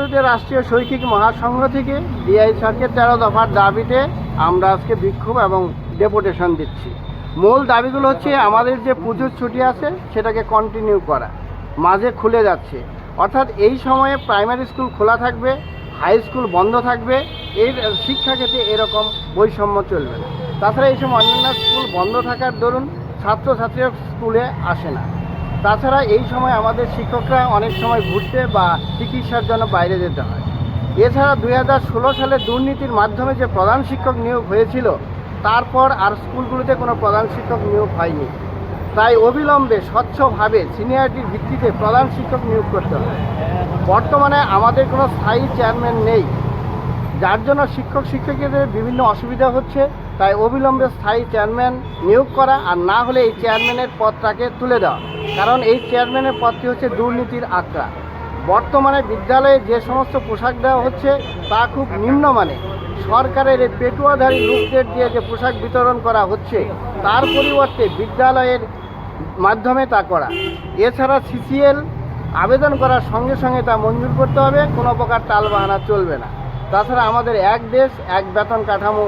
ভারতীয় রাষ্ট্রীয় শৈক্ষিক মহাসংঘ থেকে ডিআই স্যারকে 13 দফার দাবিতে আমরা আজকে বিক্ষোভ এবং ডেপুটেশন দিচ্ছি। মূল দাবিগুলো হচ্ছে আমাদের যে পুজোর ছুটি আছে সেটাকে কন্টিনিউ করা, মাঝে খুলে যাচ্ছে, অর্থাৎ এই সময়ে প্রাইমারি স্কুল খোলা থাকবে, হাই স্কুল বন্ধ থাকবে, এই শিক্ষাক্ষেত্রে এরকম বৈষম্য চলবে না। তাছাড়া এই সময় অন্যান্য স্কুল বন্ধ থাকার দরুন ছাত্রছাত্রীরা স্কুলে আসে না। তাছাড়া এই সময় আমাদের শিক্ষকরা অনেক সময় ঘুরতে বা চিকিৎসার জন্য বাইরে যেতে হয়। এছাড়া 2016 সালে দুর্নীতির মাধ্যমে যে প্রধান শিক্ষক নিয়োগ হয়েছিল, তারপর আর স্কুলগুলোতে কোনো প্রধান শিক্ষক নিয়োগ হয়নি। তাই অবিলম্বে স্বচ্ছভাবে সিনিয়রিটির ভিত্তিতে প্রধান শিক্ষক নিয়োগ করতে হবে। বর্তমানে আমাদের কোনো স্থায়ী চেয়ারম্যান নেই, যার জন্য শিক্ষক শিক্ষিকাদের বিভিন্ন অসুবিধা হচ্ছে। তাই অবিলম্বে স্থায়ী চেয়ারম্যান নিয়োগ করা, আর না হলে এই চেয়ারম্যানের পদটাকে তুলে দেওয়া, কারণ এই চেয়ারম্যানের পদটি হচ্ছে দুর্নীতির আখড়া। বর্তমানে বিদ্যালয়ে যে সমস্ত পোশাক দেওয়া হচ্ছে তা খুব নিম্নমানের। সরকারের এই পেটুয়াধারী লোকদের দিয়ে যে পোশাক বিতরণ করা হচ্ছে, তার পরিবর্তে বিদ্যালয়ের মাধ্যমে তা করা। এছাড়া সিসিএল আবেদন করার সঙ্গে সঙ্গে তা মঞ্জুর করতে হবে, কোনো প্রকার টালবাহানা চলবে না। তাছাড়া আমাদের এক দেশ এক বেতন কাঠামো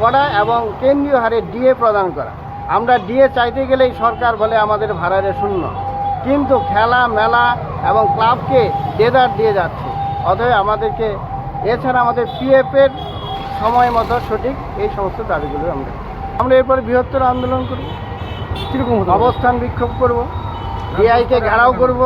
করা এবং কেন্দ্রীয় হারে ডিএ প্রদান করা। আমরা ডিএ চাইতে গেলেই সরকার বলে আমাদের ভাড়ারে শূন্য, কিন্তু খেলা মেলা এবং ক্লাবকে দেদার দিয়ে যাচ্ছে। অতএব আমাদেরকে, এছাড়া আমাদের পিএফের সময় মতো সঠিক, এই সমস্ত দাবিগুলো আমরা এরপরে বৃহত্তর আন্দোলন করব, অবস্থান বিক্ষোভ করব, ডিআইকে ঘেরাও করব।